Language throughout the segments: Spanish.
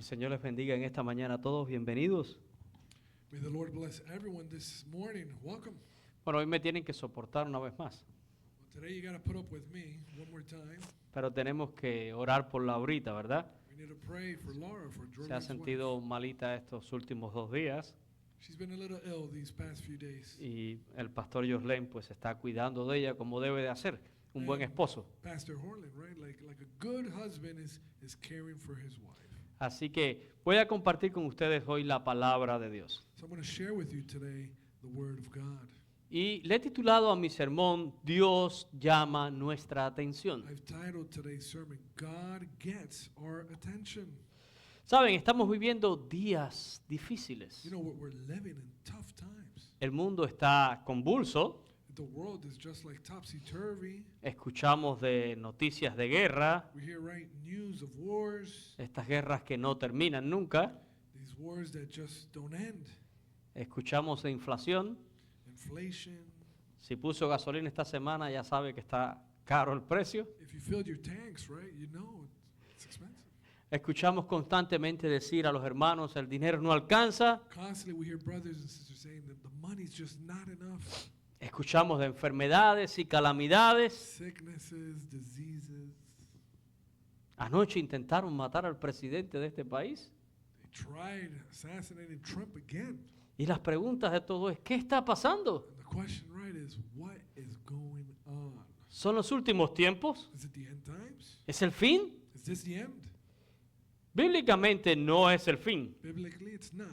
El Señor les bendiga en esta mañana a todos. Bienvenidos. May the Lord bless everyone this morning. Welcome. Bueno, hoy me tienen que soportar una vez más, Well, today you got to put up with me one more time. pero tenemos que orar por Laurita, ¿verdad? We need to pray for Laura, for Se ha Jordan's sentido wife. malita estos últimos 2 días She's been a little ill these past few days. y el pastor Joslem pues está cuidando de ella como debe de hacer, un buen esposo. Pastor Horland, right? Like a good husband is caring for his wife. Así que voy a compartir con ustedes hoy la palabra de Dios. So I'm going to share with you today the word of God. Y le he titulado a mi sermón, Dios llama nuestra atención. I've titled today's sermon, God Gets Our Attention. Saben, estamos viviendo días difíciles. You know what? We're living in tough times. El mundo está convulso. The world is just like topsy-turvy. Escuchamos de noticias de guerra, We hear, right, news of wars, estas guerras que no terminan nunca. these wars that just don't end. Escuchamos de inflación. Inflation. Si puso gasolina esta semana, ya sabe que está caro el precio. If you filled your tanks, right, you know it's expensive. Escuchamos constantemente decir a los hermanos, el dinero no alcanza. Constantly we hear brothers and sisters saying that the money's just not enough. Escuchamos de enfermedades y calamidades. Sicknesses, diseases. Anoche intentaron matar al presidente de este país. They tried assassinating Trump again. Y las preguntas de todo es, ¿qué está pasando? And the question, right, is what is going on? ¿Son los últimos tiempos? Is it the end times? ¿Es el fin? Is this the end? Bíblicamente no es el fin. Biblically, it's not.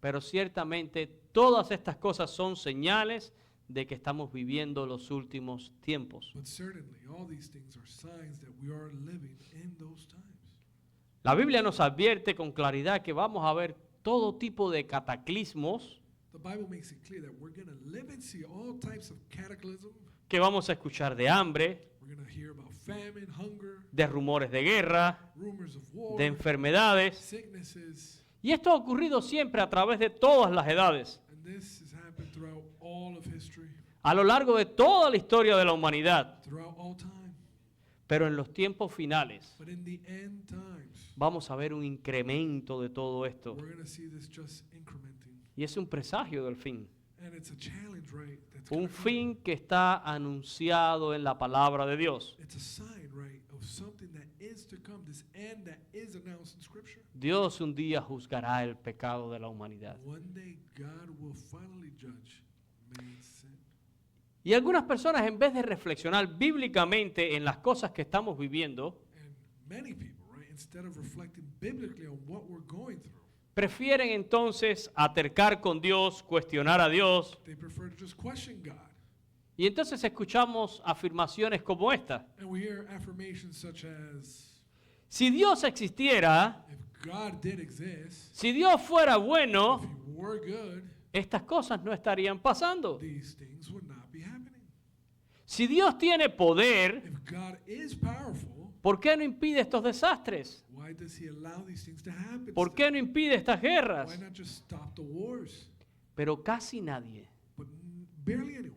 Pero ciertamente todas estas cosas son señales de que estamos viviendo los últimos tiempos. But certainly, all these things are signs that we are living in those times. La Biblia nos advierte con claridad que vamos a ver todo tipo de cataclismos, The Bible makes it clear that we're going to live and see all types of cataclysm. que vamos a escuchar de hambre, We're going to hear about famine, hunger, de rumores de guerra, rumors of war, de enfermedades. sicknesses, Y esto ha ocurrido siempre a través de todas las edades, and this has happened throughout all of history, a lo largo de toda la historia de la humanidad. throughout all time. Pero en los tiempos finales But in the end times, vamos a ver un incremento de todo esto. we're going to see this just incrementing. Y es un presagio del fin. And it's a challenge, right? That's Un gonna come. fin que está anunciado en la palabra de Dios. It's a sign, right, of something that is to come, this end that is announced in Scripture. Dios un día juzgará el pecado de la humanidad. One day, God will finally judge man's sin. Y algunas personas, en vez de reflexionar bíblicamente en las cosas que estamos viviendo, And many people, right, instead of reflecting biblically on what we're going through, prefieren entonces atercar con Dios, cuestionar a Dios. they prefer to just question God. Y entonces escuchamos afirmaciones como esta. And we hear affirmations such as, Si Dios existiera, if God did exist, si Dios fuera if bueno, He were good, estas cosas no estarían pasando. these things would not be happening. Si Dios tiene poder, If God is powerful, ¿por qué no impide estos desastres? why does He allow these things to happen? ¿Por qué no impide estas guerras? Why not just stop the wars? Pero casi nadie, But barely anyone,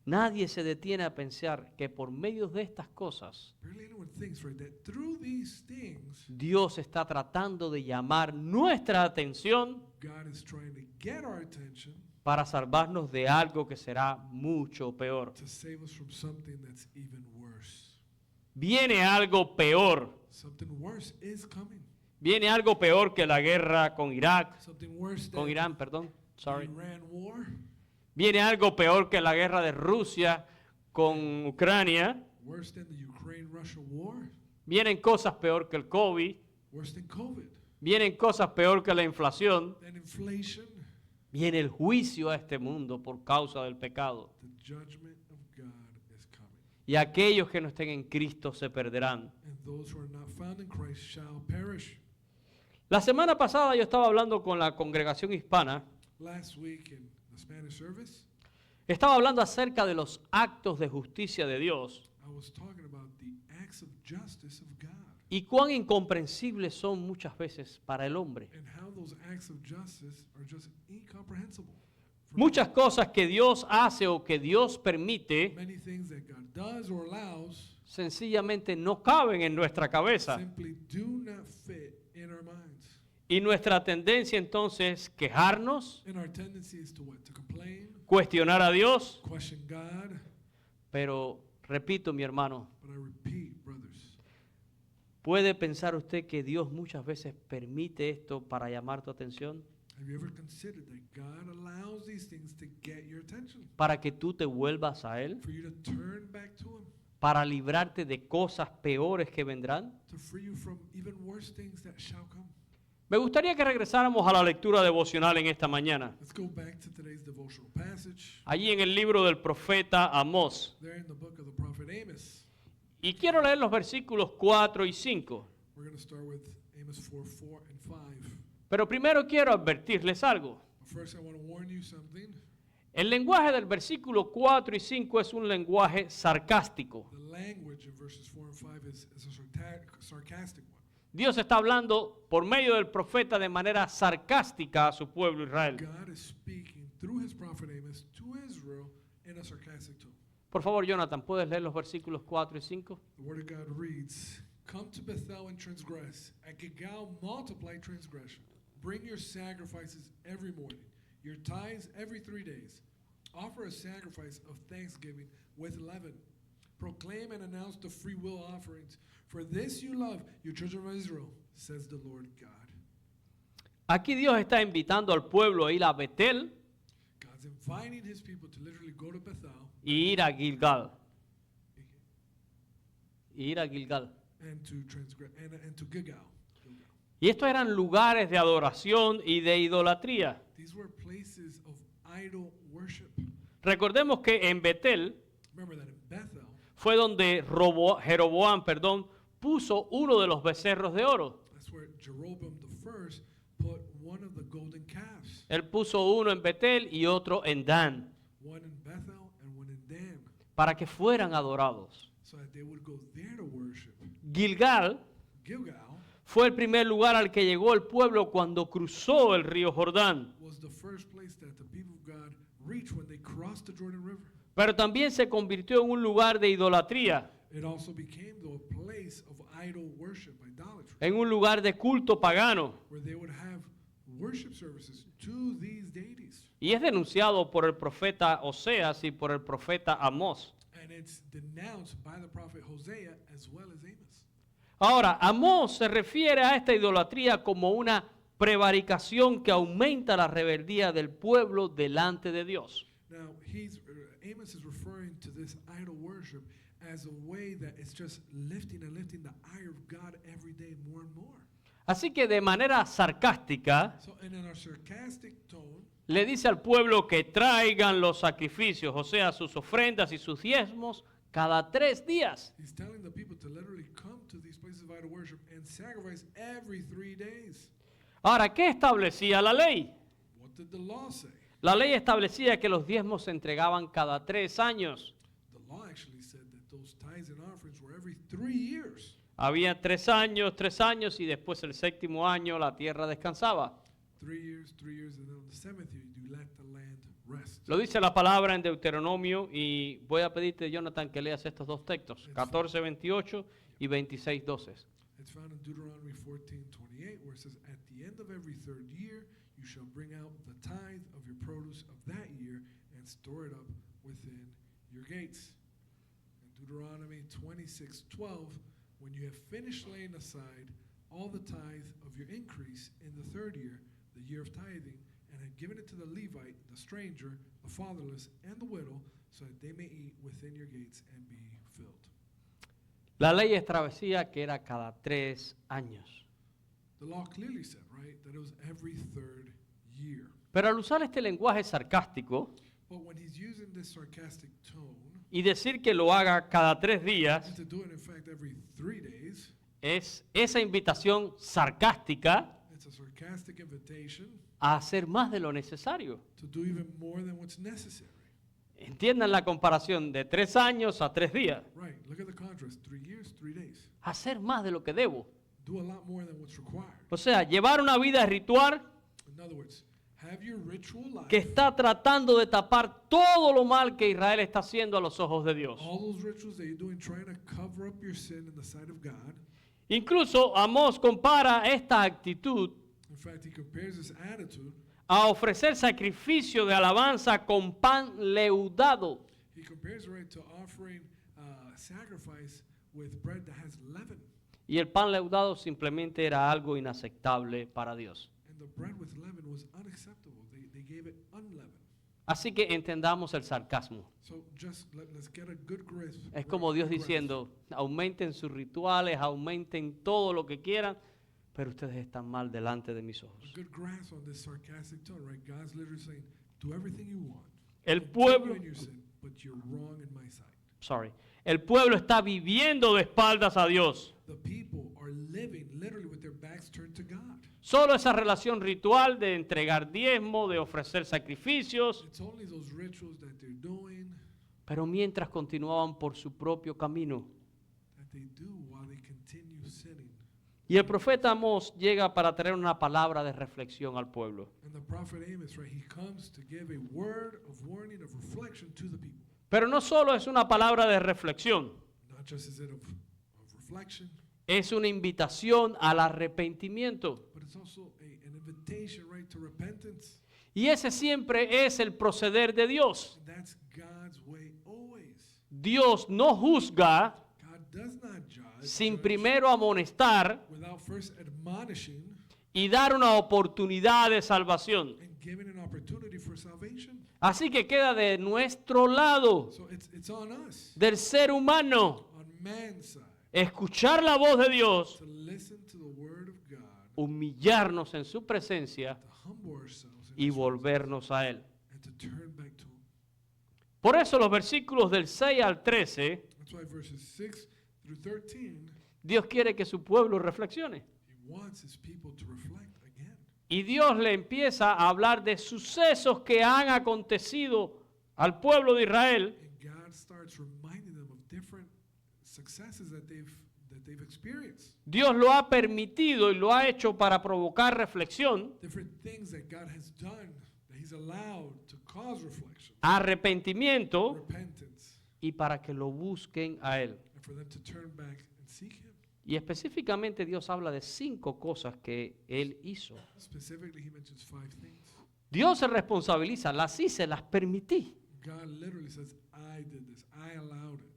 nadie se detiene a pensar que por medio de estas cosas, barely anyone thinks, right, that through these things, Dios está tratando de llamar nuestra atención God is trying to get our attention para salvarnos de algo que será mucho peor. to save us from something that's even worse. Viene algo peor. Something worse is coming. Viene algo peor que la guerra con Irak, Something worse con than Irán, perdón. the Sorry. Iran war. Viene algo peor que la guerra de Rusia con Ucrania. Worse than the Ukraine-Russia war. Vienen cosas peor que el COVID. Worse than COVID. Vienen cosas peor que la inflación. Than inflation. Viene el juicio a este mundo por causa del pecado. The judgment of God is coming. Y aquellos que no estén en Cristo se perderán. And those who are not found in Christ shall perish. La semana pasada yo estaba hablando con la congregación hispana. Last week in the Spanish service, Estaba hablando acerca de los actos de justicia de Dios I was talking about the acts of justice of God y cuán incomprensibles son muchas veces para el hombre. and how those acts of justice are just incomprehensible. for Muchas cosas que Dios hace o que Dios permite many things that God does or allows sencillamente no caben en nuestra cabeza. simply do not fit in our minds. Y nuestra tendencia entonces es quejarnos, And our tendency is to what? To complain, cuestionar a Dios. question God. Pero repito, mi hermano, But I repeat, brothers, ¿puede pensar usted que Dios muchas veces permite esto para llamar tu atención? have you ever considered that God allows these things to get your attention? Para que tú te vuelvas a Él, For you to turn back to Him, para librarte de cosas peores que vendrán. to free you from even worse things that shall come. Me gustaría que regresáramos a la lectura devocional en esta mañana. Let's go back to today's devotional passage. Allí en el libro del profeta Amós. There in the book of the prophet Amos. Y quiero leer los versículos 4 y 5. We're going to start with Amos 4 and 5. Pero primero quiero advertirles algo. But first I want to warn you something. El lenguaje del versículo 4 y 5 es un lenguaje sarcástico. The language in verses 4 and 5 is a sarcastic one. Dios está hablando por medio del profeta de manera sarcástica a su pueblo Israel. God is speaking through his prophet Amos to Israel in a sarcastic tone. Por favor, Jonathan, ¿puedes leer los versículos 4 y 5? The word of God reads, "Come to Bethel and transgress. At Gilgal multiply transgression. Bring your sacrifices every morning, your tithes every 3 days. Offer a sacrifice of thanksgiving with leaven. Proclaim and announce the free will offerings. For this you love, you children of Israel, says the Lord God." Aquí Dios está invitando al pueblo a ir a Betel God's inviting his people to literally go to Bethel y ir a Gilgal. Y ir a Gilgal. and to transgress and to Gilgal. Y estos eran lugares de adoración y de idolatría. These were places of idol worship. Recordemos que en Betel Remember that in Bethel, fue donde Jeroboam, puso uno de los becerros de oro. that's where Jeroboam the first put one of the golden calves. Él puso uno en Betel y otro en Dan, One in Bethel and one in Dan. para que fueran adorados. So that they would go there to worship. Gilgal Gilgal fue el primer lugar al que llegó el pueblo cuando cruzó el río Jordán. was the first place that the people of God reached when they crossed the Jordan River. Pero también se convirtió en un lugar de idolatría, It also became though a place of idol worship, idolatry, en un lugar de culto pagano. where they would have worship services to these deities. Y es denunciado por el profeta Oseas y por el profeta Amós. And it's denounced by the prophet Hosea as well as Amos. Ahora, Amós se refiere a esta idolatría como una prevaricación que aumenta la rebeldía del pueblo delante de Dios. Now, Amos is referring to this idol worship as a way that it's just lifting and lifting the ire of God every day more and more. Así que de manera sarcástica So, and in a sarcastic tone, le dice al pueblo que traigan los sacrificios, o sea, sus ofrendas y sus diezmos cada 3 días. he's telling the people to literally come to these places of idol worship and sacrifice every 3 days. Ahora, ¿qué establecía la ley? What did the law say? La ley establecía que los diezmos se entregaban cada 3 años. The law actually said that those tithes and offerings were every 3 years. Había 3 años y después el 7º año la tierra descansaba. 3 years, and then on the 7th year, you let the land rest. Lo dice la palabra en Deuteronomio y voy a pedirte, Jonathan, que leas estos dos textos, 14:28 y 26:12. It's found in Deuteronomy 14:28, where it says, "At the end of every 3rd year, you shall bring out the tithe of your produce of that year and store it up within your gates." In Deuteronomy 26:12, when you have finished laying aside all the tithe of your increase in the 3rd year, the year of tithing, and had given it to the Levite, the stranger, the fatherless, and the widow, so that they may eat within your gates and be filled. La ley establecía que era cada 3 años. The law clearly said, right, that it was every 3rd year. Pero al usar este lenguaje sarcástico But when he's using this sarcastic tone, y decir que lo haga cada 3 días, and to do it in fact every 3 days, es esa invitación sarcástica it's a sarcastic invitation a hacer más de lo necesario. to do even more than what's necessary. Entiendan la comparación de 3 años a 3 días. Right, look at the contrast, 3 years, 3 days. Hacer más de lo que debo. Do a lot more than what's required. O sea, llevar una vida ritual In other words, have your ritual life, que está tratando de tapar todo lo mal que Israel está haciendo a los ojos de Dios. all those rituals that you're doing, trying to cover up your sin in the sight of God, Incluso Amós compara esta actitud In fact, he compares this attitude, a ofrecer sacrificio de alabanza con pan leudado. he compares it right to offering sacrifice with bread that has leaven. Y el pan leudado simplemente era algo inaceptable para Dios. And the bread with leaven was unacceptable. They gave it unleavened. Así que entendamos el sarcasmo. So just let's get a good grasp. Es como Dios diciendo, aumenten sus rituales, aumenten todo lo que quieran, pero ustedes están mal delante de mis ojos. A good grasp on this sarcastic tone, right? God's literally saying, do everything you want. El Continue pueblo, in your sin, but you're wrong in my sight. el pueblo está viviendo de espaldas a Dios. The people are living literally with their backs turned to God. Solo esa relación ritual de entregar diezmo, de ofrecer sacrificios, It's only those rituals that they're doing, pero mientras continuaban por su propio camino. that they do while they continue sinning. Y el profeta Amós llega para traer una palabra de reflexión al pueblo. And the prophet Amos, right, he comes to give a word of warning, of reflection to the people. Pero no solo es una palabra de reflexión, Not just is it of reflection, es una invitación al arrepentimiento. but it's also an invitation, right, to repentance. Y ese siempre es el proceder de Dios. And that's God's way always. Dios no juzga God does not sin judge primero amonestar without first admonishing y dar una oportunidad de salvación. and giving an opportunity for salvation. Así que queda de nuestro lado, So it's on us, del ser humano, on man's side, escuchar la voz de Dios, to listen to the word of God, humillarnos en su presencia to humble ourselves in y His presence, volvernos a Él. and to turn back to Him. Por eso los versículos del 6 al 13, That's why verses 6 through 13, Dios quiere que su pueblo reflexione. He wants His people to reflect again. Y Dios le empieza a hablar de sucesos que han acontecido al pueblo de Israel, And God starts reminding them of different successes that they've experienced. Dios lo ha permitido y lo ha hecho para provocar reflexión, Different things that God has done, that He's allowed to cause reflection, arrepentimiento repentance, y para que lo busquen a Él. and for them to turn back and seek Him. Y específicamente Dios habla de 5 cosas que Él hizo. Specifically, He mentions 5 things. Dios se responsabiliza, las hice, las permití. God literally says, I did this, I allowed it.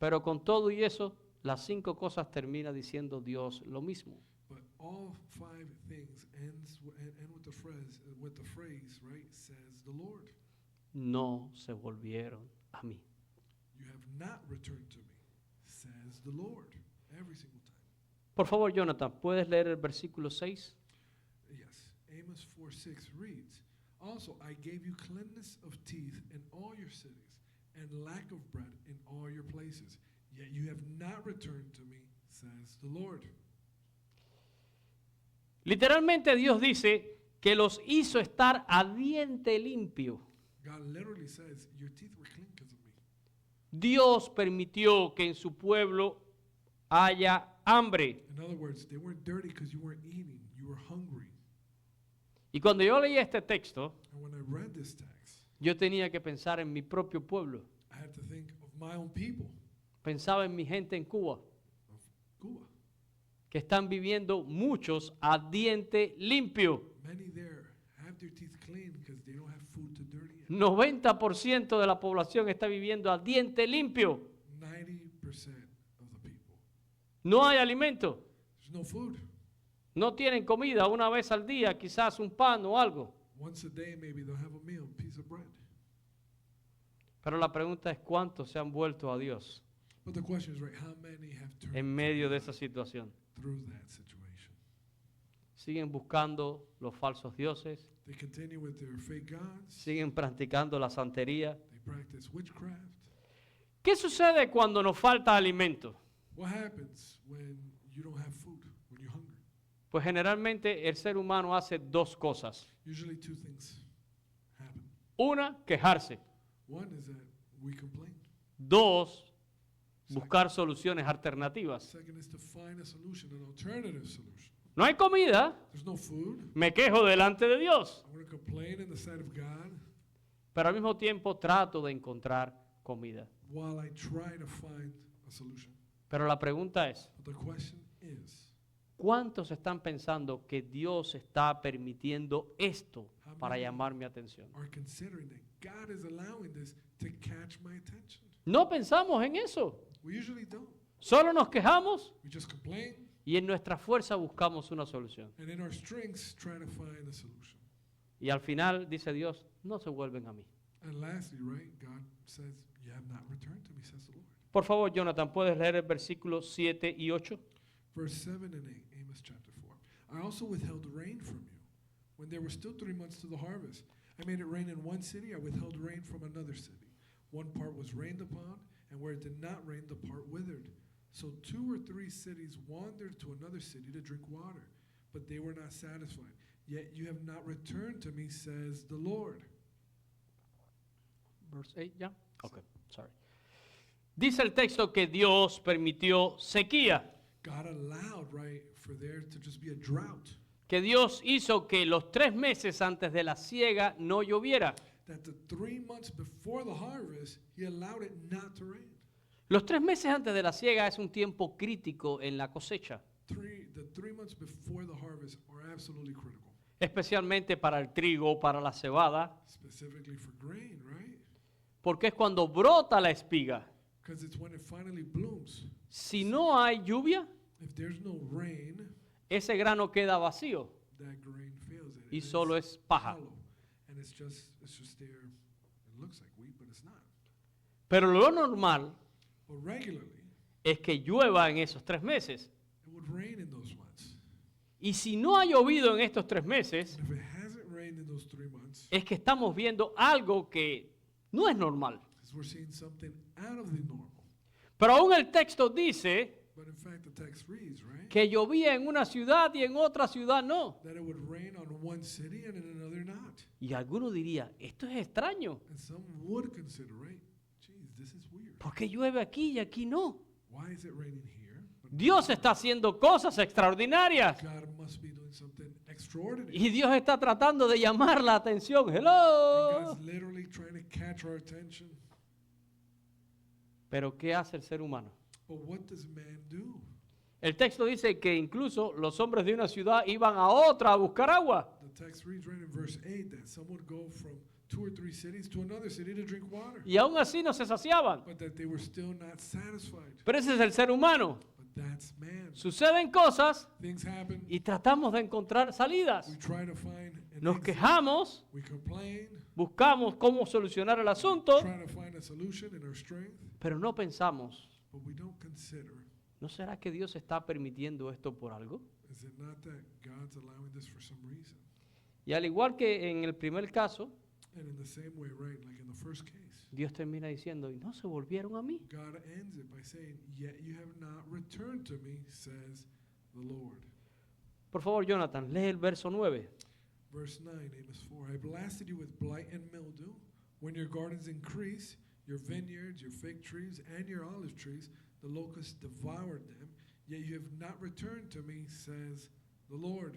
Pero con todo y eso, las 5 cosas termina diciendo Dios lo mismo. But all 5 things end with the phrase, right, says the Lord. No se volvieron a mí. You have not returned to me, says the Lord, every single time. Por favor, Jonathan, ¿puedes leer el versículo 6? Yes, Amos 4:6 reads, also I gave you cleanness of teeth in all your cities, and lack of bread in all your places. Yet you have not returned to me, says the Lord. Literalmente Dios dice que los hizo estar a diente limpio. God literally says, your teeth were clean because of me. Dios permitió que en su pueblo haya hambre. In other words, they weren't dirty because you weren't eating, you were hungry. Y cuando yo leí este texto, And when I read this text, yo tenía que pensar en mi propio pueblo. I had to think of my own people, Pensaba en mi gente en Cuba, of Cuba. que están viviendo muchos a diente limpio. Many there have their teeth clean because they don't have food to dirty it. 90% de la población está viviendo a diente limpio. 90% of the people. No hay alimento. There's no food. No tienen comida una vez al día, quizás un pan o algo. Once a day, maybe they'll have a meal, a piece of bread. Pero la pregunta es cuántos se han vuelto a Dios But the question is, right, how many have turned en medio de esa situación. through that situation? Siguen buscando los falsos dioses, They continue with their fake gods. siguen practicando la santería. They practice witchcraft. ¿Qué sucede cuando nos falta alimento? What happens when you don't have food, when you're hungry? Pues generalmente el ser humano hace 2 cosas. Usually 2 things happen. Una, quejarse. One is that we complain. 2, buscar soluciones alternativas. Second is to find a solution, an alternative solution. No hay comida, There's no food. me quejo delante de Dios. I'm going to complain in the sight of God Pero al mismo tiempo trato de encontrar comida. while I try to find a solution. Pero la pregunta es, But the question is. ¿Cuántos están pensando que Dios está permitiendo esto How para many llamar mi atención? are considering that God is allowing this to catch my attention? No pensamos en eso. We usually don't. Solo nos quejamos We just complain, y en nuestra fuerza buscamos una solución. and in our strengths try to find a solution. Y al final dice Dios, no se vuelven a mí. And lastly, right, God says, you have not returned to me, says the Lord. Por favor, Jonathan, ¿puedes leer el versículo 7 y 8? Verse 7 and 8, Amos chapter 4. I also withheld rain from you when there were still 3 months to the harvest. I made it rain in one city, I withheld rain from another city. One part was rained upon, and where it did not rain, the part withered. So 2 or 3 cities wandered to another city to drink water, but they were not satisfied. Yet you have not returned to me, says the Lord. Verse 8, ¿ya? Ok, sorry. Dice el texto que Dios permitió sequía, God allowed, right, for there to just be a drought. que Dios hizo que los 3 meses antes de la siega no lloviera. That the 3 months before the harvest, he allowed it not to rain. Los 3 meses antes de la siega es un tiempo crítico en la cosecha, The 3 months before the harvest are absolutely critical, especialmente para el trigo, para la cebada, specifically for grain, right? porque es cuando brota la espiga. Because it's when it finally blooms. Si no hay lluvia, If there's no rain, ese grano queda vacío that grain fails. y solo es paja. hollow, and it's just there. It looks like wheat, but it's not. Pero lo normal But regularly, es que llueva en esos 3 meses. it would rain in those months. Y si no ha llovido en estos 3 meses, And if it hasn't rained in those 3 months, es que estamos viendo algo que no es normal. because we're seeing something out of the normal. Pero aún el texto dice But in fact, the text reads, right, que llovía en una ciudad y en otra ciudad no. that it would rain on one city and in another not. Y alguno diría, esto es extraño. And some would consider, right, geez, this is weird. ¿Por qué llueve aquí y aquí no? Why is it raining here? But Dios está haciendo cosas extraordinarias. God must be doing something extraordinary. Y Dios está tratando de llamar la atención. And Hello. God's literally trying to catch our attention. Pero ¿qué hace el ser humano? But what does man do? El texto dice que incluso los hombres de una ciudad iban a otra a buscar agua. The text reads right in verse 8 that some would go from 2 or 3 cities to another city to drink water, Y aún así no se saciaban. but that they were still not satisfied. Pero ese es el ser humano. But that's man. Suceden cosas Things happen. y tratamos de encontrar salidas. We try to find an Nos exit. quejamos, We complain, buscamos cómo solucionar el asunto, try to find a solution in our strength, pero no pensamos, but we don't consider, ¿no será que Dios está permitiendo esto por algo? is it not that God's allowing this for some reason? Y al igual que en el primer caso, And in the same way, right, like in the first case, Dios termina diciendo, y no se volvieron a mí. God ends it by saying, yet you have not returned to me, says the Lord. Por favor, Jonathan, lee el verso 9. Verse 9, Amos 4, I blasted you with blight and mildew. When your gardens increase, your vineyards, your fig trees, and your olive trees, the locusts devoured them, yet you have not returned to me, says the Lord.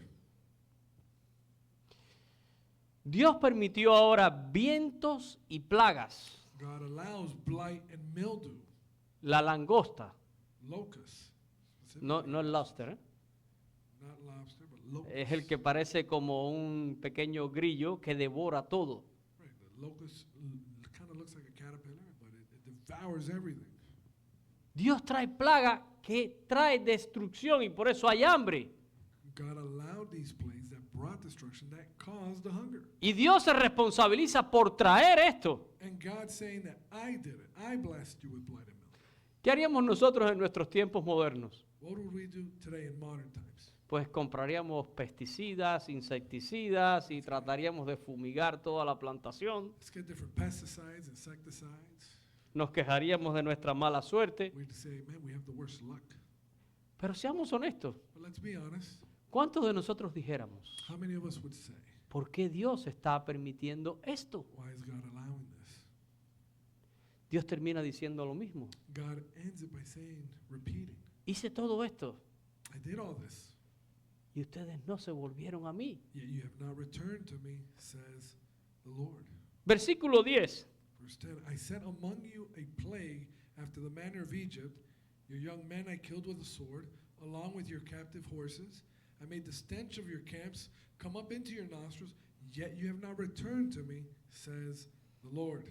Dios permitió ahora vientos y plagas. God allows blight and mildew, La langosta, locusts, no specifically, el lobster, ¿eh? not lobster, but locusts. Es el que parece como un pequeño grillo que devora todo. Right, the locust kind of looks like a caterpillar, but it devours everything. Dios trae plaga que trae destrucción y por eso hay hambre. God allowed these plagues that brought destruction, that caused the hunger. Y Dios se responsabiliza por traer esto. And God's saying that I did it. I blessed you with blight and mildew. ¿Qué haríamos nosotros en nuestros tiempos modernos? What would we do today in modern times? Pues compraríamos pesticidas, insecticidas y trataríamos de fumigar toda la plantación. Let's get different pesticides, insecticides. Nos quejaríamos de nuestra mala suerte. We'd say, man, we have the worst luck. Pero seamos honestos. But let's be honest. ¿Cuántos de nosotros dijéramos, How many of us would say, ¿por qué Dios está permitiendo esto? why is God allowing this? Dios termina diciendo lo mismo. God ends it by saying, repeating, Hice todo esto I did all this, y ustedes no se volvieron a mí. yet you have not returned to me, says the Lord. Versículo 10. Verse 10, I sent among you a plague after the manner of Egypt. Your young men I killed with the sword, along with your captive horses. I made the stench of your camps come up into your nostrils, yet you have not returned to me, says the Lord.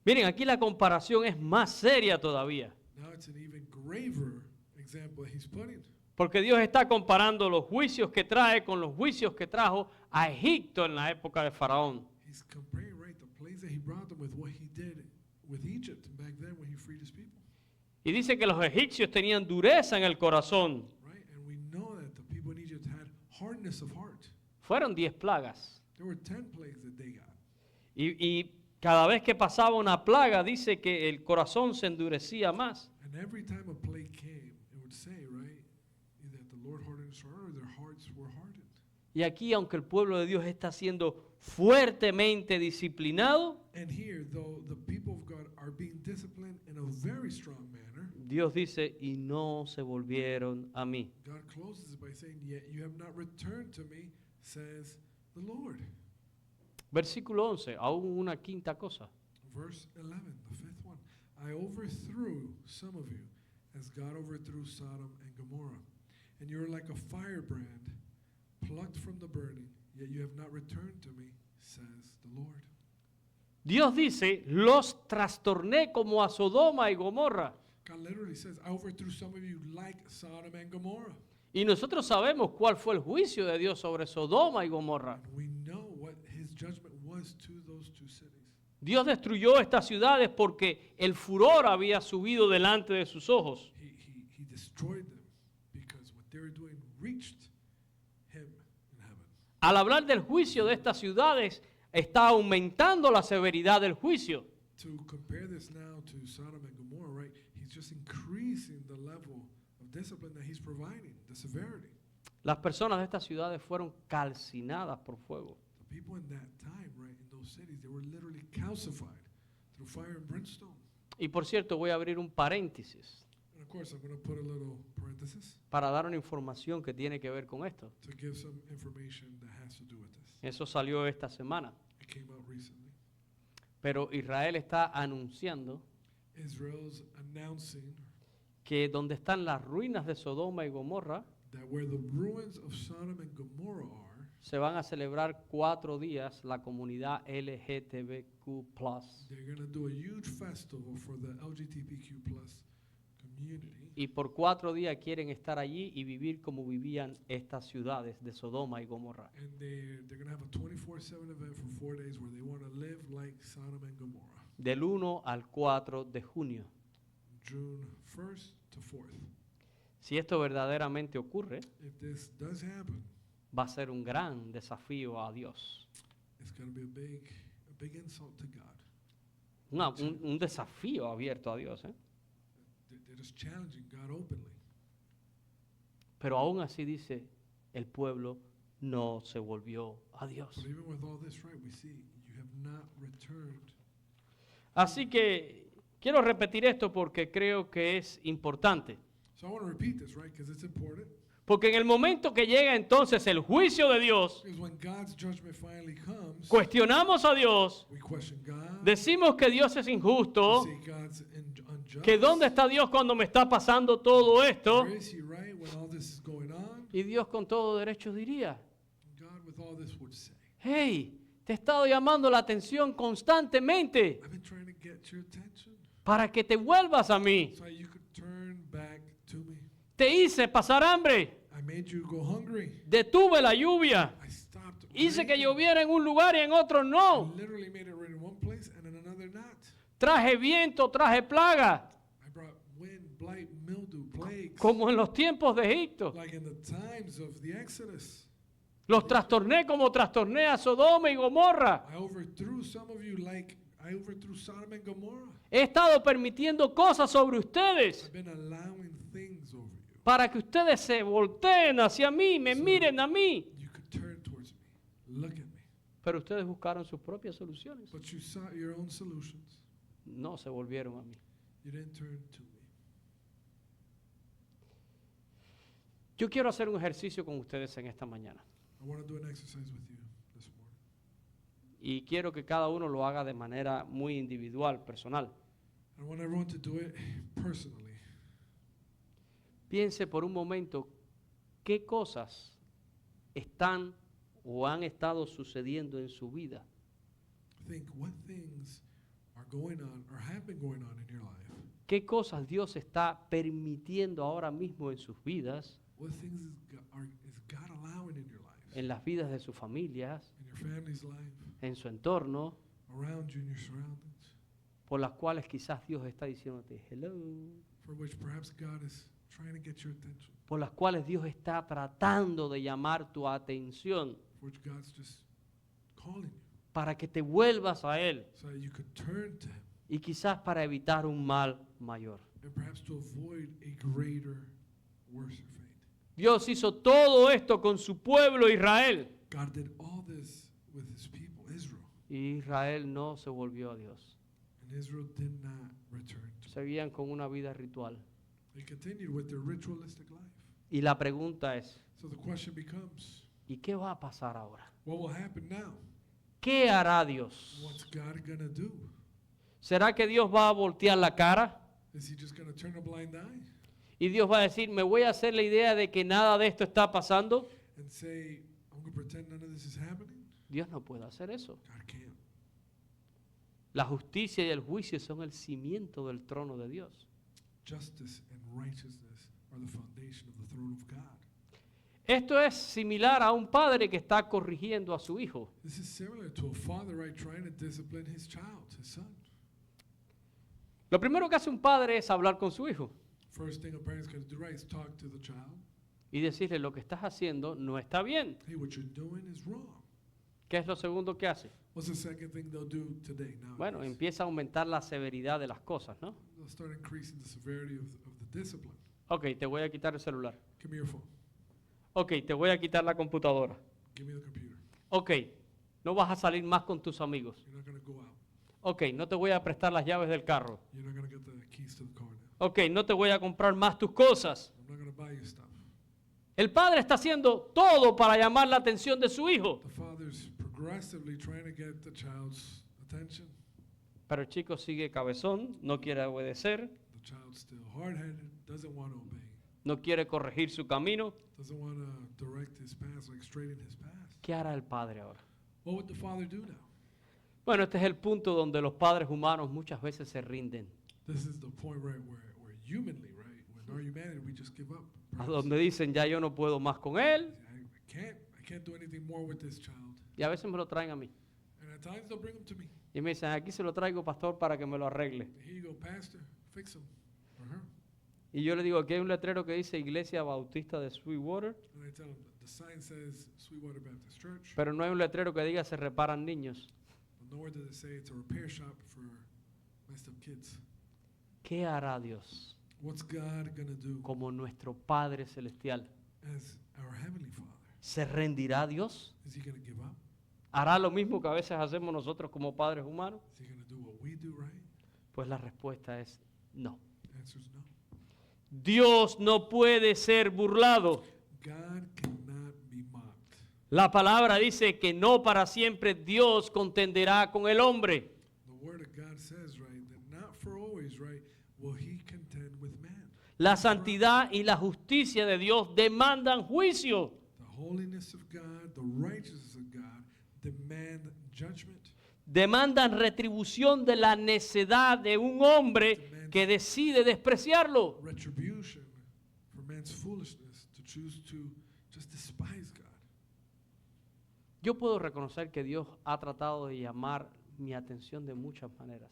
Miren, aquí la comparación es más seria todavía. Now it's an even graver example that he's putting. Porque Dios está comparando los juicios que trae con los juicios que trajo a Egipto en la época de Faraón. He's comparing, right, the plagues that he brought them with what he did with Egypt back then when he freed his people. Y dice que los egipcios tenían dureza en el corazón. Right? And we know that the people in Egypt had hardness of heart. Fueron 10 plagas. There were 10 plagues that they got. Y cada vez que pasaba una plaga, dice que el corazón se endurecía más. And every time a plague came, it would say, right, either the Lord hardened his heart or their hearts were hardened. Y aquí, aunque el pueblo de Dios está siendo fuertemente disciplinado, And here, though the people of God are being disciplined in a very strong manner, Dios dice, y no se volvieron a mí. God closes it by saying, yet you have not returned to me, says the Lord. Versículo 11, aún una quinta cosa. Verse 11, the fifth one. I overthrew some of you, as God overthrew Sodom and Gomorrah. And you are like a firebrand, plucked from the burning, yet you have not returned to me, says the Lord. Dios dice, los trastorné como a Sodoma y Gomorra. God literally says, I overthrew some of you like Sodom and Gomorrah. Y nosotros sabemos cuál fue el juicio de Dios sobre Sodoma y Gomorra. And we know what his judgment was to those two cities. Dios destruyó estas ciudades porque el furor había subido delante de sus ojos. He destroyed them because what they were doing reached him in heaven. Al hablar del juicio de estas ciudades, está aumentando la severidad del juicio. To compare this now to Sodom and Gomorrah, right? He's just increasing the level of discipline that he's providing, the severity. Las personas de estas ciudades fueron calcinadas por fuego. The people in that time, right, in those cities, they were literally calcified through fire and brimstone. Y por cierto, voy a abrir un paréntesis And of course, I'm going to put a little parenthesis para dar una información que tiene que ver con esto. to give some information that has to do with this. Eso salió esta semana. It came out recently. Pero Israel está anunciando Israel's announcing que donde están las ruinas de Sodoma y Gomorra, that where the ruins of Sodom and Gomorrah are, se van a celebrar 4 días la comunidad LGTBQ+. they're going to do a huge festival for the LGBTQ plus community. Y por 4 días quieren estar allí y vivir como vivían estas ciudades de Sodoma y Gomorra. And they're going to have a 24/7 event for 4 days where they want to live like Sodom and Gomorrah. Del 1 al 4 de junio. June 1st to 4th. Si esto verdaderamente ocurre, If this does happen, va a ser un gran desafío a Dios. it's going to be a big insult to God. Un desafío abierto a Dios. They're just challenging God openly. Pero aún así dice, el pueblo no se volvió a Dios. But even with all this, right, we see you have not returned. Así que quiero repetir esto porque creo que es importante. So I want to repeat this, right, because it's important. Porque en el momento que llega entonces el juicio de Dios, Because when God's judgment finally comes, cuestionamos a Dios, we question God. decimos que Dios es injusto, We say God's unjust. que dónde está Dios cuando me está pasando todo esto. Where is he, right, when all this is going on? Y Dios con todo derecho diría, God with all this would say, hey, te he estado llamando la atención constantemente I've been trying to get your attention para que te vuelvas a mí. so you could turn back to me. Te hice pasar hambre, I made you go hungry. detuve la lluvia, I stopped hice que raining. lloviera en un lugar y en otro I no. literally made it rain in one place and in another not. Traje viento, traje plaga, I brought wind, blight, mildew, plagues, como en los tiempos de Egipto. like in the times of the Exodus. Los trastorné como trastorné a Sodoma y Gomorra. I overthrew some of you like I overthrew Sodom and Gomorrah. He estado permitiendo cosas sobre ustedes I've been allowing things over you. para que ustedes se volteen hacia mí, me miren a mí. You could turn towards me, look at me. Pero ustedes buscaron sus propias soluciones. But you sought your own solutions. No se volvieron a mí. You didn't turn to me. Yo quiero hacer un ejercicio con ustedes en esta mañana. I want to do an exercise with you this morning. Y quiero que cada uno lo haga de manera muy individual, personal. I want everyone to do it personally. Piense por un momento qué cosas están o han estado sucediendo en su vida Think what things are going on or have been going on in your life. qué cosas Dios está permitiendo ahora mismo en sus vidas, What things is God allowing in your life, en las vidas de sus familias, in your family's life, en su entorno, around you in your surroundings, por las cuales quizás Dios está diciéndote hello, for which perhaps God is trying to get your attention, por las cuales Dios está tratando de llamar tu atención for which God's just calling you, para que te vuelvas a Él so that you could turn to Him, y quizás para evitar un mal mayor. and perhaps to avoid a greater, worse fate. Dios hizo todo esto con su pueblo Israel God did all this with His people, Israel, y Israel no se volvió a Dios. and Israel did not return to Him. Seguían con una vida ritual. They continued with their ritualistic life. Y la pregunta es, So the question becomes, ¿y qué va a pasar ahora? what will happen now? ¿Qué hará Dios? What's God gonna do? ¿Será que Dios va a voltear la cara? Is He just gonna turn a blind eye Y Dios va a decir, me voy a hacer la idea de que nada de esto está pasando. and say, I'm gonna pretend none of this is happening? Dios no puede hacer eso. God can't. La justicia y el juicio son el cimiento del trono de Dios. Justice and righteousness are the foundation of the throne of God. Esto es similar a un padre que está corrigiendo a su hijo. This is similar to a father, right, trying to discipline his child, his son. Lo primero que hace un padre es hablar con su hijo First thing a parent's gonna do, right, is talk to the child. y decirle lo que estás haciendo no está bien. Hey, what you're doing is wrong. ¿Qué es lo segundo que hace? What's the second thing they'll do today, nowadays? Bueno, empieza a aumentar la severidad de las cosas, ¿no? They'll start increasing the severity of the discipline. Ok, te voy a quitar el celular. Give me your phone. Ok, te voy a quitar la computadora. Give me the computer. Ok, no vas a salir más con tus amigos. You're not gonna go out. Ok, no te voy a prestar las llaves del carro. You're not gonna get the keys to the car now. Ok, no te voy a comprar más tus cosas. I'm not gonna buy you stuff. El padre está haciendo todo para llamar la atención de su hijo. The father's progressively trying to get the child's attention. Pero el chico sigue cabezón, no quiere obedecer, The child's still hard-headed, doesn't want to obey, no quiere corregir su camino. doesn't want to direct his path, like straighten his path. ¿Qué hará el padre ahora? What would the father do now? Bueno, este es el punto donde los padres humanos muchas veces se rinden. This is the point, right, where humanly, right, with our humanity, we just give up. A Perhaps, donde dicen, ya yo no puedo más con él. I can't do anything more with this child. Y a veces me lo traen a mí. And at times they'll bring him to me. Y me dicen, aquí se lo traigo, pastor, para que me lo arregle. Here you go, pastor, fix him or her. Y yo le digo, aquí hay un letrero que dice Iglesia Bautista de Sweetwater, And I tell him, the sign says Sweetwater Baptist Church, pero no hay un letrero que diga se reparan niños. but nowhere does it say it's a repair shop for messed up kids. ¿Qué hará Dios What's God gonna do como nuestro Padre Celestial? as our Heavenly Father? ¿Se rendirá Dios? Is He gonna give up? ¿Hará lo mismo que a veces hacemos nosotros como padres humanos? Is He gonna do what we do, right? Pues la respuesta es no. The answer is no. Dios no puede ser burlado. God cannot be mocked. La palabra dice que no para siempre Dios contenderá con el hombre. The Word of God says, right, that not for always, right, will He contend with man. La santidad y la justicia de Dios demandan juicio. The holiness of God, the righteousness of God demand judgment. Demandan retribución de la necedad de un hombre que decide despreciarlo. Retribution for man's foolishness to choose to just despise God. Yo puedo reconocer que Dios ha tratado de llamar mi atención de muchas maneras.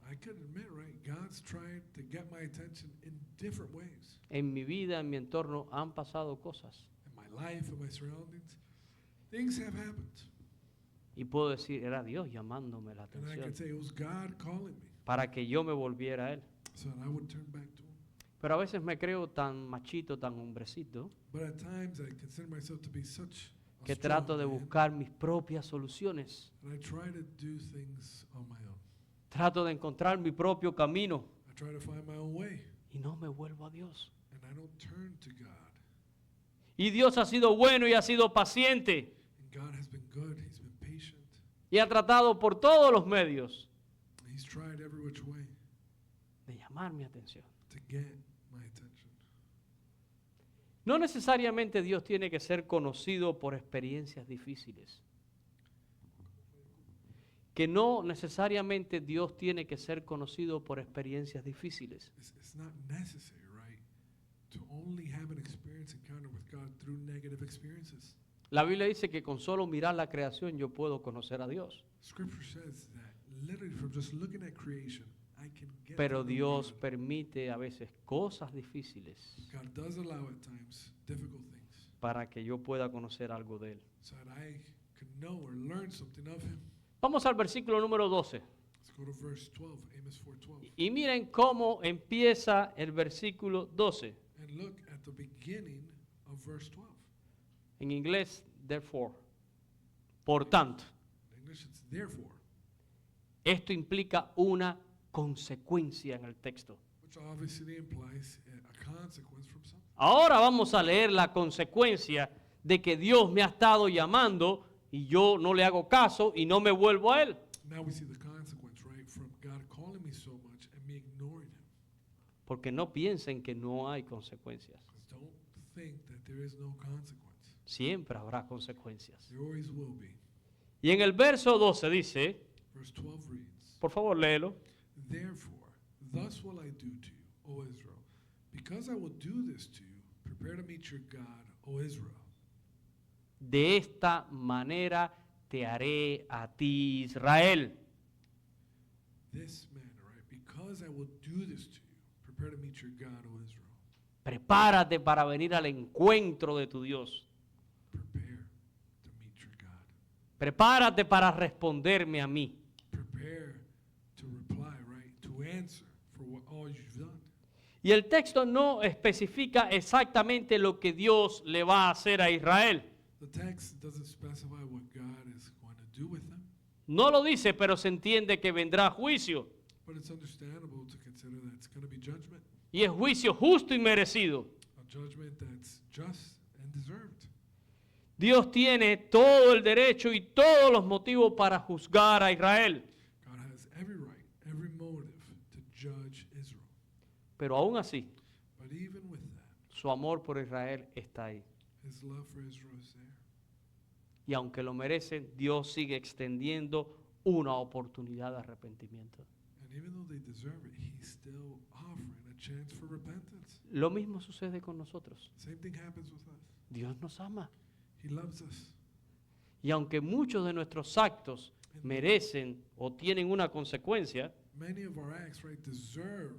I could admit, right, God's trying to get my attention in different ways. En mi vida, en mi entorno, han pasado cosas. In my life, in my surroundings, things have happened. Y puedo decir, era Dios llamándome la And I atención could say it was God calling me para que yo me volviera a Él. so that I would turn back to Him. Pero a veces me creo tan machito, tan hombrecito, But at times I consider myself to be such a que strong trato de man, buscar mis propias soluciones. and I try to do things on my own. Trato de encontrar mi propio camino I try to find my own way, y no me vuelvo a Dios. and I don't turn to God. Y Dios ha sido bueno y ha sido paciente And God has been good. He's been patient. y ha tratado por todos los medios He's tried every which way de llamar mi atención. to get my attention. No necesariamente Dios tiene que ser conocido por experiencias difíciles. Que no necesariamente Dios tiene que ser conocido por experiencias difíciles. It's not necessary, right, to only have an encounter with God through negative experiences. La Biblia dice que con solo mirar la creación yo puedo conocer a Dios. Scripture says that literally from just looking at creation, I can get Pero to know Dios God. permite a veces cosas difíciles God does allow at times difficult things para que yo pueda conocer algo de Él. so that I could know or learn something of Him. Vamos al versículo número 12. Let's go to verse 12, Amos 4:12. Y miren cómo empieza el versículo 12. And look at the beginning of verse 12. En inglés, therefore. Por tanto. In English, it's therefore, Esto implica una consecuencia en el texto. which obviously implies a consequence from something. Ahora vamos a leer la consecuencia de que Dios me ha estado llamando y yo no le hago caso y no me vuelvo a Él. Now we see the consequence, right, from God calling me so much and me ignoring Him. Porque no piensen que no hay consecuencias. Because don't think that there is no consequence. Siempre habrá consecuencias. There always will be. Y en el verso 12 dice, Verse 12 reads, por favor léelo. Therefore, thus will I do to you, O Israel, because I will do this to you, prepare to meet your God, O Israel. De esta manera te haré a ti, Israel. This manner, right? Because I will do this to you, prepare to meet your God, O Israel. Prepárate para venir al encuentro de tu Dios. Prepare to meet your God. Prepárate para responderme a mí. Prepare to reply, right? To answer for what all you've done. Y el texto no especifica exactamente lo que Dios le va a hacer a Israel. The text doesn't specify what God is going to do with them, No lo dice, pero se entiende que vendrá juicio. but it's understandable to consider that it's going to be judgment, Y es juicio justo y merecido. a judgment that's just and deserved. Dios tiene todo el derecho y todos los motivos para juzgar a Israel. God has every right, every motive to judge Israel. Pero aún así, But even with that, su amor por Israel está ahí. His love for Israel is there. Y aunque lo merecen, Dios sigue extendiendo una oportunidad de arrepentimiento. And even though they deserve it, He's still offering a chance for repentance. Lo mismo sucede con nosotros. Same thing happens with us. Dios nos ama. He loves us. Y aunque muchos de nuestros actos merecen o tienen una consecuencia, Many of our acts, right, deserve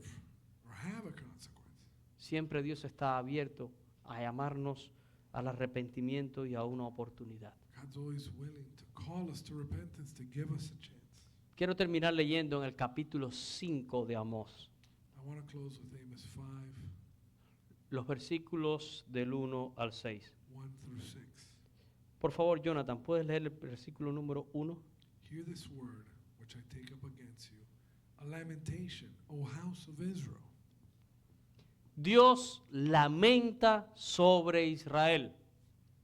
or have a consequence. siempre Dios está abierto a llamarnos al arrepentimiento y a una oportunidad. God's always willing to call us to repentance, to give us a chance. Quiero terminar leyendo en el capítulo 5 de Amós, I want to close with Amos 5, los versículos del 1 al 6. 1 through 6. Por favor, Jonathan, ¿puedes leer el versículo número 1? Hear this word which I take up against you, a lamentation, O house of Israel. Dios lamenta sobre Israel.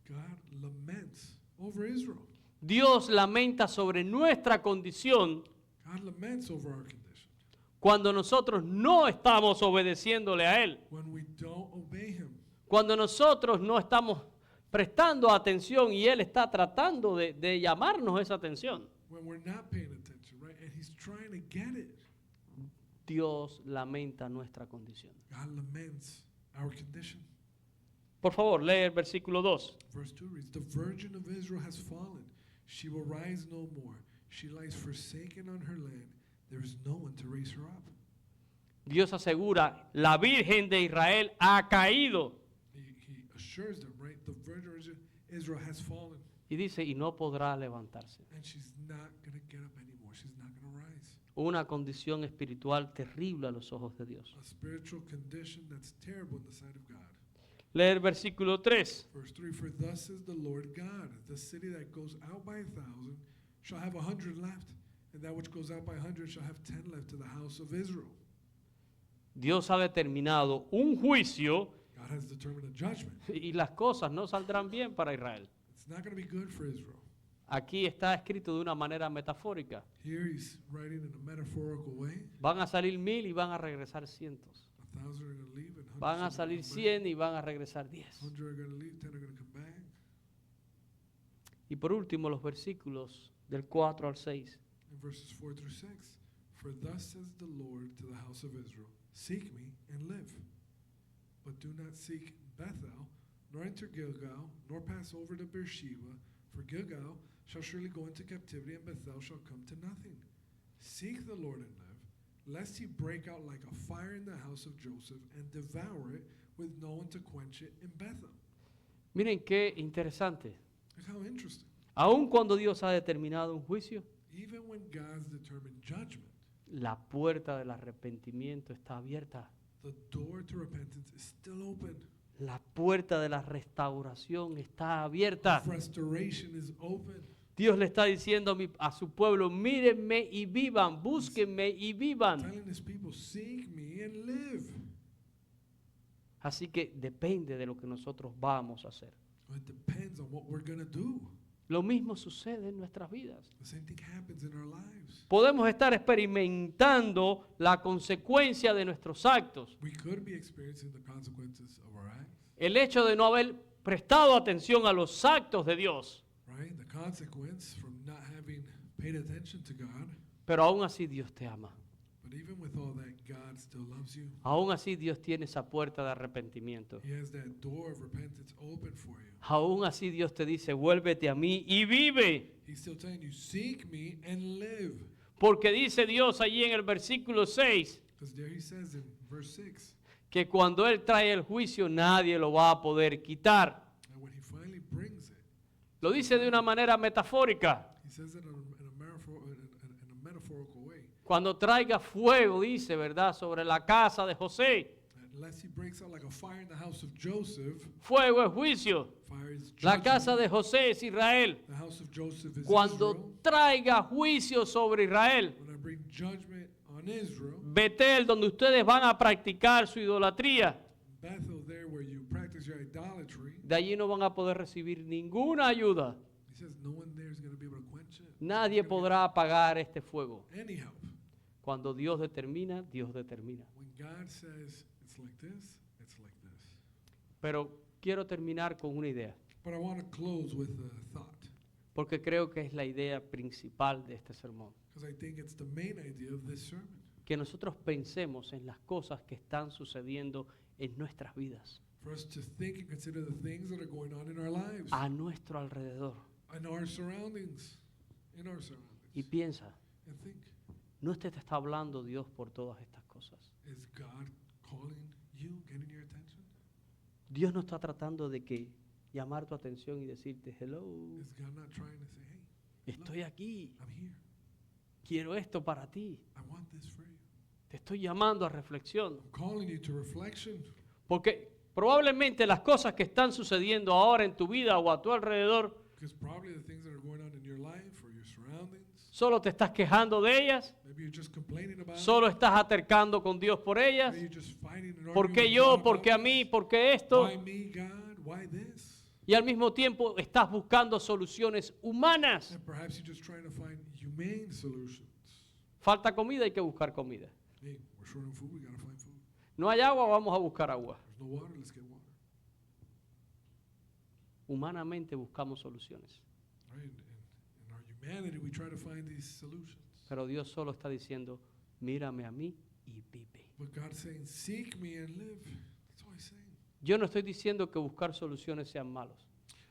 God laments over Israel. Dios lamenta sobre nuestra condición God laments over our condition cuando nosotros no estamos obedeciéndole a Él. when we don't obey Him, Cuando nosotros no estamos prestando atención y Él está tratando de llamarnos esa atención. when we're not paying attention, right? And He's trying to get it. Dios lamenta nuestra condición. God laments our condition. Por favor, lee el versículo 2. Verse 2 reads, The virgin of Israel has fallen. She will rise no more. She lies forsaken on her land. There is no one to raise her up. Dios asegura, la Virgen de Israel ha caído. He assures them, right? The virgin of Israel has fallen. Y dice, y no podrá levantarse. And she's not going to get up anymore. She's not going to rise. Una condición espiritual terrible a los ojos de Dios. A spiritual condition that's terrible in the sight of God. Lee el versículo 3. Verse 3, For thus says the Lord God, the city that goes out by 1,000 shall have 100 left, and that which goes out by 100 shall have 10 left to the house of Israel. Dios ha determinado un juicio God has determined a judgment. y las cosas no saldrán bien para Israel. It's not going to be good for Israel. Aquí está escrito de una manera metafórica. Here he's writing in a metaphorical way. Van a salir 1000 y van a regresar cientos. 1,000 are going to leave and 100 Van a are salir going to come 100 y van a regresar 10. back. 100 are going to leave, 10 are going to come back. Y por último, los versículos del 4 al 6. In verses 4 through 6, for thus says the Lord to the house of Israel, seek me and live. But do not seek Bethel, nor enter Gilgal, nor pass over to Beersheba, for Gilgal shall surely go into captivity, and Bethel shall come to nothing. Seek the Lord and live, lest he break out like a fire in the house of Joseph, and devour it with no one to quench it in Bethel. Miren qué interesante. Look how interesting. Aun cuando Dios ha determinado un juicio, Even when God's determined judgment, la puerta del arrepentimiento está abierta. the door to repentance is still open. La puerta de la restauración está abierta. Restoration is open. Dios le está diciendo a su pueblo, mírenme y vivan, búsquenme y vivan. Telling his people, seek me and live. Así que depende de lo que nosotros vamos a hacer. Well, it depends on what we're going to do. Lo mismo sucede en nuestras vidas. The same thing happens in our lives. Podemos estar experimentando la consecuencia de nuestros actos. We could be experiencing the consequences of our acts, El hecho de no haber prestado atención a los actos de Dios. right? The consequence from not having paid attention to God. Pero aún así Dios te ama. But even with all that, God still loves you. Aún así Dios tiene esa puerta de arrepentimiento. He has that door of repentance open for you. Aún así Dios te dice, vuélvete a mí y vive. He's still telling you, seek me and live. Porque dice Dios allí en el versículo 6, Because there he says in verse 6, que cuando Él trae el juicio nadie lo va a poder quitar. and when he finally brings it, Lo dice de una manera metafórica. he says it in a metaphorical way. Cuando traiga fuego, dice, ¿verdad?, sobre la casa de José. Unless he breaks out like a fire in the house of Joseph, Fuego es juicio. fire is La judgment. casa de José es Israel. The house of Joseph is Cuando Israel. traiga juicio sobre Israel, When I bring judgment on Israel, Betel, donde ustedes van a practicar su idolatría, Bethel, there where you practice your idolatry, de allí no van a poder recibir ninguna ayuda. he says no one there is going to be able to quench it. Nadie podrá apagar este fuego. Any help. Cuando Dios determina, Dios determina. When God says it's like this, it's like this. Pero quiero terminar con una idea, But I want to close with a thought, porque creo que es la idea principal de este sermón. because I think it's the main idea of this sermon. Que nosotros pensemos en las cosas que están sucediendo en nuestras vidas, For us to think and consider the things that are going on in our lives, a nuestro alrededor. in our surroundings, in our surroundings. Y piensa, And think, ¿no te está hablando Dios por todas estas cosas? is God calling you, getting your attention? Dios no está tratando de que llamar tu atención y decirte, hello, Is God not trying to say, hey, estoy aquí, I'm here. quiero esto para ti, I want this for you. te estoy llamando a reflexión? I'm calling you to reflection. Porque probablemente las cosas que están sucediendo ahora en tu vida o a tu alrededor, Because probably the things that are going on in your life or your surroundings, solo te estás quejando de ellas, maybe you're just complaining about solo estás altercando con Dios por it. ellas. Maybe you're just fighting and ¿Por arguing qué with yo? God ¿Por qué a about mí? it. ¿Por qué esto? Why me, God? Why this? Y al mismo tiempo estás buscando soluciones humanas. And perhaps you're just trying to find humane solutions. Falta comida, hay que buscar comida. Hey, we're short on food, we gotta find food. No hay agua, vamos a buscar agua. There's no water, let's get water. Humanamente buscamos soluciones. Right? In our humanity, we try to find these solutions. Pero Dios solo está diciendo, mírame a mí y vive. But God's saying, seek me and live. That's all he's saying. Yo no estoy diciendo que buscar soluciones sean malos,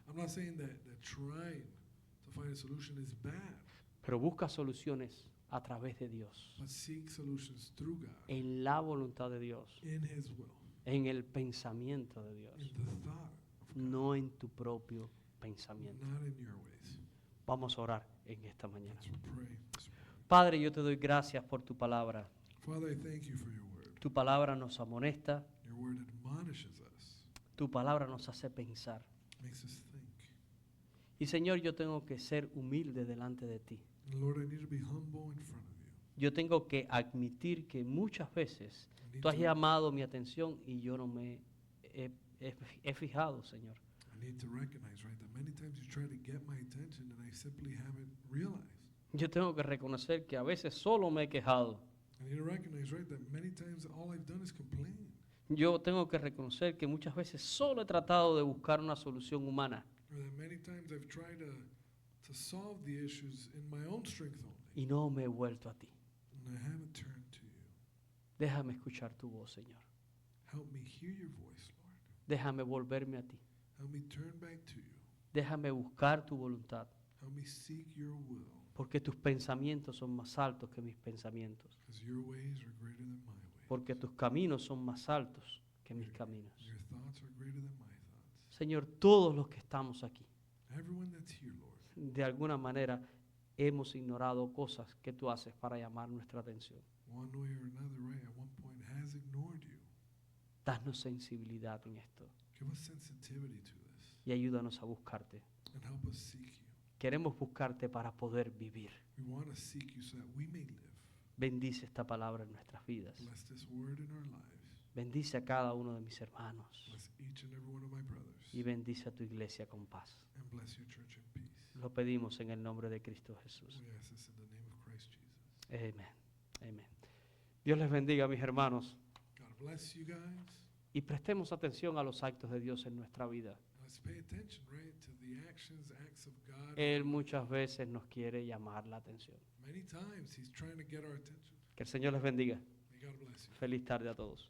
I'm not saying that trying to find a solution is bad, pero busca soluciones a través de Dios, but seek solutions through God, en la voluntad de Dios, in his will, en el pensamiento de in Dios, the thought of God, no en tu propio pensamiento. not in your ways. Vamos a orar en esta mañana. Let's pray. Padre, yo te doy gracias por tu palabra. Father, I thank you for your word. Tu palabra nos amonesta, Your word admonishes us, tu palabra nos hace pensar. makes us think. Y Señor, yo tengo que ser humilde delante de ti. And Lord, I need to be humble in front of you. Yo tengo que admitir que muchas veces I need, tú has to, llamado mi atención y yo no me he fijado, Señor. I need to recognize, right, that many times you try to get my attention and I simply haven't realized. Yo tengo que reconocer que a veces solo me he quejado, I need to recognize, right, that many times all I've done is complain. Yo tengo que reconocer que muchas veces solo he tratado de buscar una solución humana Or that many times I've tried to solve the issues in my own strength only. y no me he vuelto a ti. And I haven't turned to you. Déjame escuchar tu voz, Señor. Help me hear your voice, Lord. Déjame volverme a ti. Help me turn back to you. Déjame buscar tu voluntad, Help me seek your will. porque tus pensamientos son más altos que mis pensamientos, Because your ways are greater than my ways. porque tus caminos son más altos que mis caminos. Your thoughts are greater than my thoughts. Señor, todos los que estamos aquí, Everyone that's here, Lord, de alguna manera hemos ignorado cosas que tú haces para llamar nuestra atención. one way or another, right, at one point has ignored you. Danos sensibilidad en esto Give us sensitivity to this y ayúdanos a buscarte. and help us seek you. Queremos buscarte para poder vivir. We want to seek you so that we may live. Bendice esta palabra en nuestras vidas. Bless this word in our lives. Bendice a cada uno de mis hermanos Bless each and every one of my brothers. y bendice a tu iglesia con paz. And bless your church in peace. Lo pedimos en el nombre de Cristo Jesús. We ask this in the name of Christ Jesus. Amén. Amén. Dios les bendiga, mis hermanos, God bless you guys. y prestemos atención a los actos de Dios en nuestra vida. Let's pay attention, right, to the acts of God. Él muchas veces nos quiere llamar la atención. Many times He's trying to get our attention. Que el Señor les bendiga. May God bless you. Feliz tarde a todos.